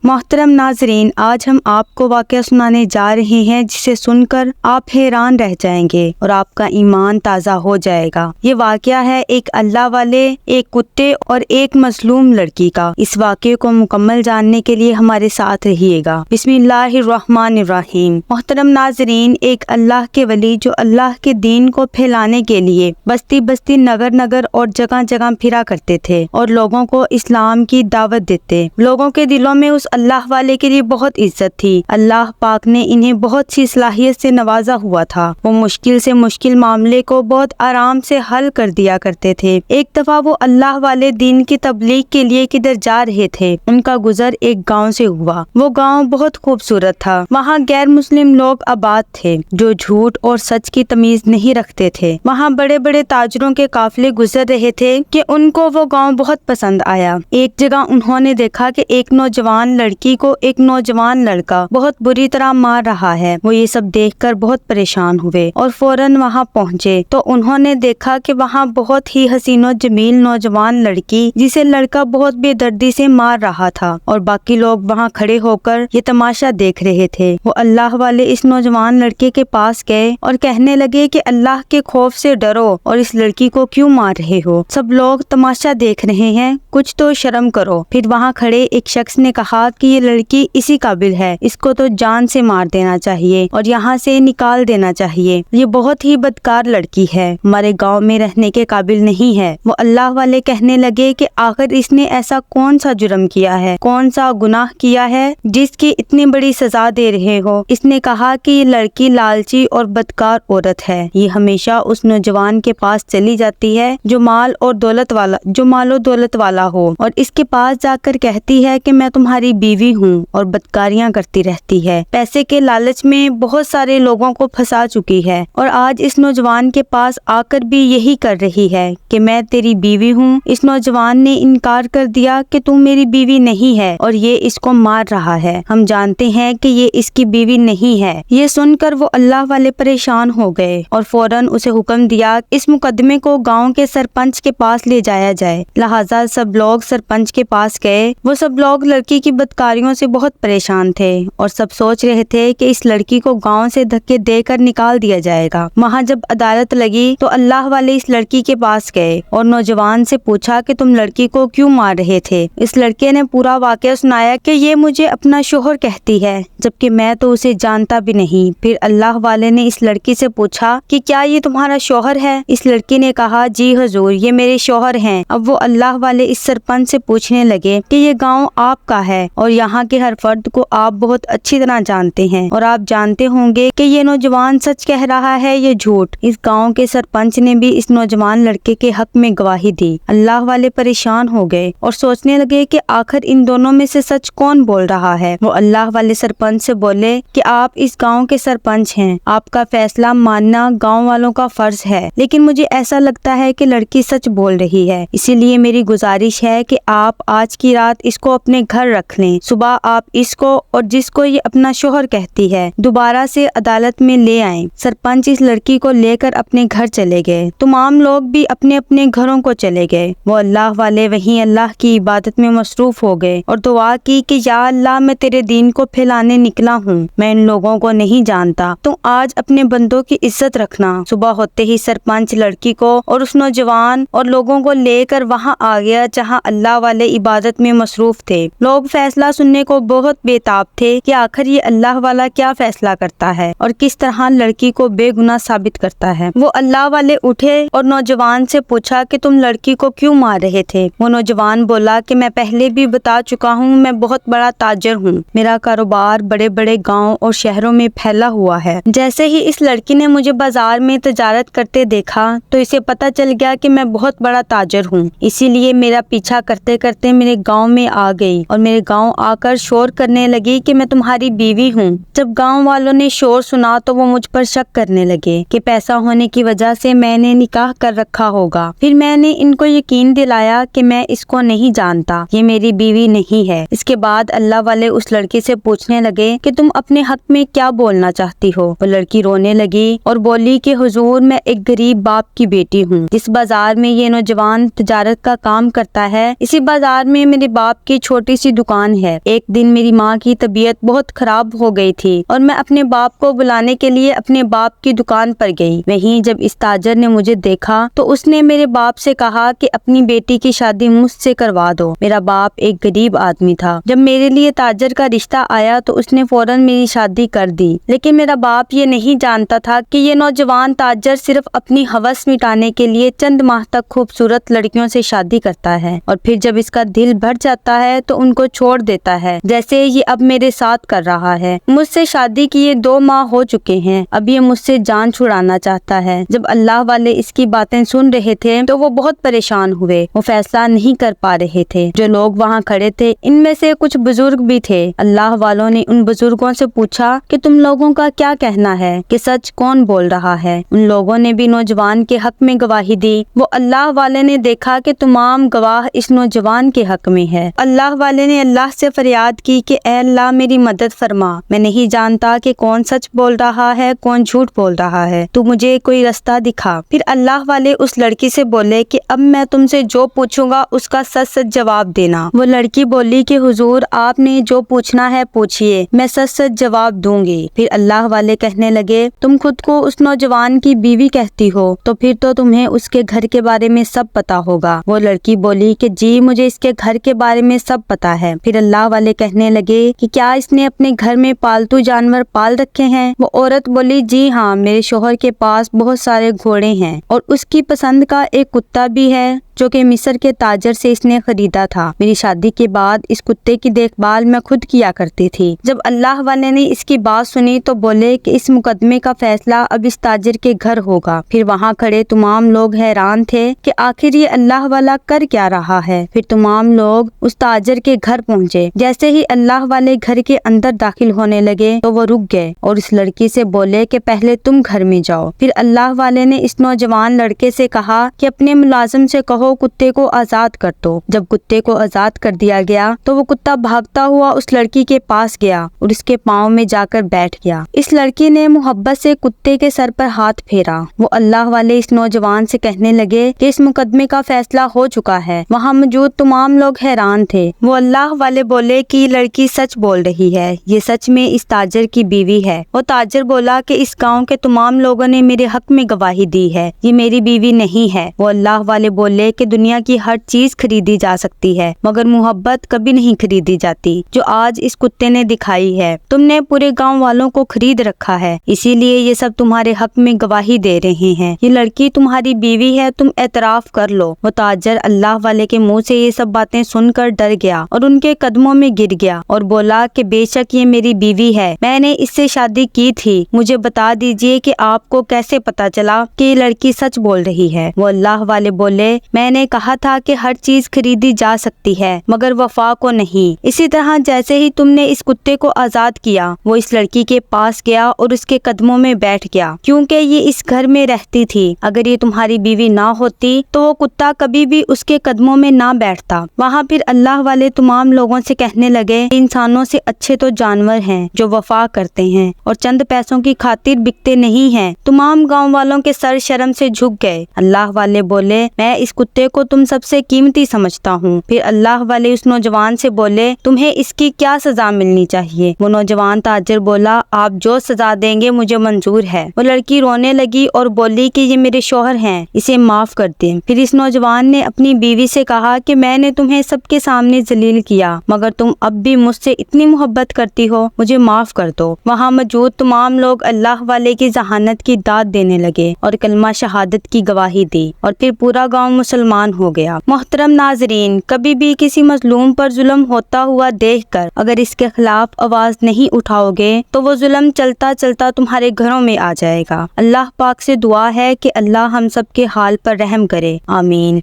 محترم ناظرین، آج ہم آپ کو واقعہ سنانے جا رہے ہیں جسے سن کر آپ حیران رہ جائیں گے اور آپ کا ایمان تازہ ہو جائے گا۔ یہ واقعہ ہے ایک اللہ والے، ایک کتے اور ایک مظلوم لڑکی کا۔ اس واقعے کو مکمل جاننے کے لیے ہمارے ساتھ رہیے گا۔ بسم اللہ الرحمن الرحیم۔ محترم ناظرین، ایک اللہ کے ولی جو اللہ کے دین کو پھیلانے کے لیے بستی بستی، نگر نگر اور جگہ جگہ پھرا کرتے تھے اور لوگوں کو اسلام کی دعوت دیتے۔ لوگوں کے دلوں میں اس اللہ والے کے لیے بہت عزت تھی۔ اللہ پاک نے انہیں بہت سی صلاحیت سے نوازا ہوا تھا۔ وہ مشکل سے مشکل معاملے کو بہت آرام سے حل کر دیا کرتے تھے۔ ایک دفعہ وہ اللہ والے دین کی تبلیغ کے لیے کدھر جا رہے تھے۔ ان کا گزر ایک گاؤں سے ہوا۔ وہ گاؤں بہت خوبصورت تھا۔ وہاں غیر مسلم لوگ آباد تھے جو جھوٹ اور سچ کی تمیز نہیں رکھتے تھے۔ وہاں بڑے بڑے تاجروں کے قافلے گزر رہے تھے کہ ان کو وہ گاؤں بہت پسند آیا۔ ایک جگہ انہوں نے دیکھا کہ ایک نوجوان لڑکی کو ایک نوجوان لڑکا بہت بری طرح مار رہا ہے۔ وہ یہ سب دیکھ کر بہت پریشان ہوئے اور فوراً وہاں پہنچے تو انہوں نے دیکھا کہ وہاں بہت ہی حسین و جمیل نوجوان لڑکی جسے لڑکا بہت بے دردی سے مار رہا تھا اور باقی لوگ وہاں کھڑے ہو کر یہ تماشا دیکھ رہے تھے۔ وہ اللہ والے اس نوجوان لڑکے کے پاس گئے اور کہنے لگے کہ اللہ کے خوف سے ڈرو اور اس لڑکی کو کیوں مار رہے ہو؟ سب لوگ تماشا دیکھ رہے ہیں، کچھ تو شرم کرو۔ پھر وہاں کھڑے ایک شخص نے کہا کہ یہ لڑکی اسی قابل ہے، اس کو تو جان سے مار دینا چاہیے اور یہاں سے نکال دینا چاہیے۔ یہ بہت ہی بدکار لڑکی ہے، ہمارے گاؤں میں رہنے کے قابل نہیں ہے۔ وہ اللہ والے کہنے لگے کہ آخر اس نے ایسا کون سا جرم کیا ہے، کون سا گناہ کیا ہے جس کی اتنی بڑی سزا دے رہے ہو؟ اس نے کہا کہ یہ لڑکی لالچی اور بدکار عورت ہے۔ یہ ہمیشہ اس نوجوان کے پاس چلی جاتی ہے جو مال و دولت والا ہو اور اس کے پاس جا کر کہتی ہے کہ میں تمہاری بیوی ہوں اور بدکاریاں کرتی رہتی ہے۔ پیسے کے لالچ میں بہت سارے لوگوں کو پھنسا چکی ہے اور آج اس نوجوان کے پاس آ کر بھی یہی کر رہی ہے کہ میں تیری بیوی ہوں۔ اس نوجوان نے انکار کر دیا کہ تم میری بیوی نہیں ہے اور یہ اس کو مار رہا ہے۔ ہم جانتے ہیں کہ یہ اس کی بیوی نہیں ہے۔ یہ سن کر وہ اللہ والے پریشان ہو گئے اور فوراً اسے حکم دیا اس مقدمے کو گاؤں کے سرپنچ کے پاس لے جایا جائے۔ لہٰذا سب لوگ سرپنچ کے پاس گئے۔ وہ سب لوگ لڑکی کی بدکاریوں سے بہت پریشان تھے اور سب سوچ رہے تھے کہ اس لڑکی کو گاؤں سے دھکے دے کر نکال دیا جائے گا۔ وہاں جب عدالت لگی تو اللہ والے اس لڑکی کے پاس گئے اور نوجوان سے پوچھا کہ تم لڑکی کو کیوں مار رہے تھے؟ اس لڑکے نے پورا واقعہ سنایا کہ یہ مجھے اپنا شوہر کہتی ہے جبکہ میں تو اسے جانتا بھی نہیں۔ پھر اللہ والے نے اس لڑکی سے پوچھا کہ کیا یہ تمہارا شوہر ہے؟ اس لڑکی نے کہا جی حضور، یہ میرے شوہر ہیں۔ اب وہ اللہ والے اس سرپنچ سے پوچھنے لگے کہ یہ گاؤں آپ کا ہے اور یہاں کے ہر فرد کو آپ بہت اچھی طرح جانتے ہیں اور آپ جانتے ہوں گے کہ یہ نوجوان سچ کہہ رہا ہے یا جھوٹ۔ اس گاؤں کے سرپنچ نے بھی اس نوجوان لڑکے کے حق میں گواہی دی۔ اللہ والے پریشان ہو گئے اور سوچنے لگے کہ آخر ان دونوں میں سے سچ کون بول رہا ہے۔ وہ اللہ والے سرپنچ سے بولے کہ آپ اس گاؤں کے سرپنچ ہیں، آپ کا فیصلہ ماننا گاؤں والوں کا فرض ہے، لیکن مجھے ایسا لگتا ہے کہ لڑکی سچ بول رہی ہے، اسی لیے میری گزارش ہے کہ آپ آج کی رات اس کو اپنے گھر رکھ لیں۔ صبح آپ اس کو اور جس کو یہ اپنا شوہر کہتی ہے دوبارہ سے عدالت میں لے آئیں۔ سرپنچ اس لڑکی کو لے کر اپنے گھر چلے گئے۔ تمام لوگ بھی اپنے اپنے گھروں کو چلے گئے۔ وہ اللہ والے وہیں اللہ کی عبادت میں مصروف ہو گئے اور دعا کی کہ یا اللہ، میں تیرے دین کو پھیلانے نکلا ہوں، میں ان لوگوں کو نہیں جانتا، تو آج اپنے بندوں کی عزت رکھنا۔ صبح ہوتے ہی سرپنچ لڑکی کو اور اس نوجوان اور لوگوں کو لے کر وہاں آ گیا جہاں اللہ والے عبادت میں مصروف تھے۔ لوگ فیصلہ سننے کو بہت بے تاب تھے کہ آخر یہ اللہ والا کیا فیصلہ کرتا ہے اور کس طرح لڑکی کو بے گناہ ثابت کرتا ہے۔ وہ اللہ والے اٹھے اور نوجوان سے پوچھا کہ تم لڑکی کو کیوں مار رہے تھے؟ وہ نوجوان بولا کہ میں پہلے بھی بتا چکا ہوں، میں بہت بڑا تاجر ہوں، میرا کاروبار بڑے بڑے گاؤں اور شہروں میں پھیلا ہوا ہے۔ جیسے ہی اس لڑکی نے مجھے بازار میں تجارت کرتے دیکھا تو اسے پتا چل گیا کہ میں بہت بڑا تاجر ہوں، اسی لیے میرا پیچھا کرتے کرتے میرے گاؤں میں آ گئی اور میرے گاؤں آ کر شور کرنے لگی کہ میں تمہاری بیوی ہوں۔ جب گاؤں والوں نے شور سنا تو وہ مجھ پر شک کرنے لگے کہ پیسہ ہونے کی وجہ سے میں نے نکاح کر رکھا ہوگا۔ پھر میں نے ان کو یقین دلایا کہ میں اس کو نہیں جانتا، یہ میری بیوی نہیں ہے۔ اس کے بعد اللہ والے اس لڑکی سے پوچھنے لگے کہ تم اپنے حق میں کیا بولنا چاہتی ہو؟ وہ لڑکی رونے لگی اور بولی کہ حضور، میں ایک غریب باپ کی بیٹی ہوں۔ جس بازار میں یہ نوجوان تجارت کا کام کرتا ہے، اسی بازار میں میرے باپ کی چھوٹی سی دکان نوجوان ہے۔ ایک دن میری ماں کی طبیعت بہت خراب ہو گئی تھی اور میں اپنے باپ کو بلانے کے لیے اپنے باپ کی دکان پر گئی۔ وہیں جب اس تاجر نے مجھے دیکھا تو اس نے میرے باپ سے کہا کہ اپنی بیٹی کی شادی مجھ سے کروا دو۔ میرا باپ ایک غریب آدمی تھا۔ جب میرے لیے تاجر کا رشتہ آیا تو اس نے فوراً میری شادی کر دی، لیکن میرا باپ یہ نہیں جانتا تھا کہ یہ نوجوان تاجر صرف اپنی ہوس مٹانے کے لیے چند ماہ تک خوبصورت لڑکیوں سے شادی کرتا ہے اور پھر جب اس کا دل بھر جاتا ہے تو ان کو چھوڑ دیتا ہے، جیسے یہ اب میرے ساتھ کر رہا ہے۔ مجھ سے شادی کیے 2 ماہ ہو چکے ہیں، اب یہ مجھ سے جان چھڑانا چاہتا ہے۔ جب اللہ والے اس کی باتیں سن رہے تھے تو وہ بہت پریشان ہوئے، وہ فیصلہ نہیں کر پا رہے تھے۔ جو لوگ وہاں کھڑے تھے ان میں سے کچھ بزرگ بھی تھے۔ اللہ والوں نے ان بزرگوں سے پوچھا کہ تم لوگوں کا کیا کہنا ہے کہ سچ کون بول رہا ہے؟ ان لوگوں نے بھی نوجوان کے حق میں گواہی دی۔ وہ اللہ والے نے دیکھا کہ تمام گواہ اس نوجوان کے حق میں ہے۔ اللہ والے نے اللہ سے فریاد کی کہ اے اللہ میری مدد فرما، میں نہیں جانتا کہ کون سچ بول رہا ہے کون جھوٹ بول رہا ہے، تو مجھے کوئی رستہ دکھا۔ پھر اللہ والے اس لڑکی سے بولے کہ اب میں تم سے جو پوچھوں گا اس کا سچ سچ جواب دینا۔ وہ لڑکی بولی کہ حضور آپ نے جو پوچھنا ہے پوچھئے، میں سچ سچ جواب دوں گی۔ پھر اللہ والے کہنے لگے تم خود کو اس نوجوان کی بیوی کہتی ہو تو پھر تو تمہیں اس کے گھر کے بارے میں سب پتا ہوگا۔ وہ لڑکی بولی کہ جی مجھے اس کے گھر کے بارے میں سب پتا ہے۔ پھر اللہ والے کہنے لگے کہ کیا اس نے اپنے گھر میں پالتو جانور پال رکھے ہیں؟ وہ عورت بولی جی ہاں، میرے شوہر کے پاس بہت سارے گھوڑے ہیں اور اس کی پسند کا ایک کتا بھی ہے جو کہ مصر کے تاجر سے اس نے خریدا تھا۔ میری شادی کے بعد اس کتے کی دیکھ بھال میں خود کیا کرتی تھی۔ جب اللہ والے نے اس کی بات سنی تو بولے کہ اس مقدمے کا فیصلہ اب اس تاجر کے گھر ہوگا۔ پھر وہاں کھڑے تمام لوگ حیران تھے کہ آخر یہ اللہ والا کر کیا رہا ہے۔ پھر تمام لوگ اس تاجر کے گھر پہنچے۔ جیسے ہی اللہ والے گھر کے اندر داخل ہونے لگے تو وہ رک گئے اور اس لڑکی سے بولے کہ پہلے تم گھر میں جاؤ۔ پھر اللہ والے نے اس نوجوان لڑکے سے کہا کہ اپنے ملازم سے کہو کتے کو آزاد کر دو۔ جب کتے کو آزاد کر دیا گیا تو وہ کتا بھاگتا ہوا اس لڑکی کے پاس گیا اور اس کے پاؤں میں جا کر بیٹھ گیا۔ اس لڑکی نے محبت سے کتے کے سر پر ہاتھ پھیرا۔ وہ اللہ والے اس نوجوان سے کہنے لگے کہ اس مقدمے کا فیصلہ ہو چکا ہے۔ وہاں موجود تمام لوگ حیران تھے۔ وہ اللہ والے بولے کہ یہ لڑکی سچ بول رہی ہے، یہ سچ میں اس تاجر کی بیوی ہے۔ وہ تاجر بولا کہ اس گاؤں کے تمام لوگوں نے میرے حق میں گواہی دی ہے، یہ میری بیوی نہیں ہے۔ وہ اللہ والے بولے کہ دنیا کی ہر چیز خریدی جا سکتی ہے مگر محبت کبھی نہیں خریدی جاتی جو آج اس کتے نے دکھائی ہے۔ تم نے پورے گاؤں والوں کو خرید رکھا ہے، اسی لیے یہ سب تمہارے حق میں گواہی دے رہے ہیں۔ یہ لڑکی تمہاری بیوی ہے، تم اعتراف کر لو۔ وہ تاجر اللہ والے کے منہ سے یہ سب باتیں سن کر ڈر گیا اور ان کے قدموں میں گر گیا اور بولا کہ بے شک یہ میری بیوی ہے، میں نے اس سے شادی کی تھی، مجھے بتا دیجئے کہ آپ کو کیسے پتا چلا کہ یہ لڑکی سچ بول رہی ہے۔ وہ اللہ والے بولے میں نے کہا تھا کہ ہر چیز خریدی جا سکتی ہے مگر وفا کو نہیں۔ اسی طرح جیسے ہی تم نے اس کتے کو آزاد کیا وہ اس لڑکی کے پاس گیا اور اس کے قدموں میں بیٹھ گیا کیونکہ یہ اس گھر میں رہتی تھی۔ اگر یہ تمہاری بیوی نہ ہوتی تو وہ کتا کبھی بھی اس کے قدموں میں نہ بیٹھتا۔ وہاں پھر اللہ والے تمام لوگوں سے کہنے لگے انسانوں سے اچھے تو جانور ہیں جو وفا کرتے ہیں اور چند پیسوں کی خاطر بکتے نہیں ہیں۔ تمام گاؤں والوں کے سر شرم سے جھک گئے۔ اللہ والے بولے میں اس کتے کو تم سب سے قیمتی سمجھتا ہوں۔ پھر اللہ والے اس نوجوان سے بولے تمہیں اس کی کیا سزا ملنی چاہیے؟ وہ نوجوان تاجر بولا آپ جو سزا دیں گے مجھے منظور ہے۔ وہ لڑکی رونے لگی اور بولی کہ یہ میرے شوہر ہیں، اسے معاف کر دیں۔ پھر اس نوجوان نے اپنی بیوی سے کہا کہ میں نے تمہیں سب کے سامنے ذلیل کیا مگر تم اب بھی مجھ سے اتنی محبت کرتی ہو، مجھے معاف کر دو۔ وہاں موجود تمام لوگ اللہ والے کی ذہانت کی داد دینے لگے اور کلمہ شہادت کی گواہی دی اور پھر پورا گاؤں مسلمان ہو گیا۔ محترم ناظرین، کبھی بھی کسی مظلوم پر ظلم ہوتا ہوا دیکھ کر اگر اس کے خلاف آواز نہیں اٹھاؤ گے تو وہ ظلم چلتا چلتا تمہارے گھروں میں آ جائے گا۔ اللہ پاک سے دعا ہے کہ اللہ ہم سب کے حال پر رحم کرے، آمین۔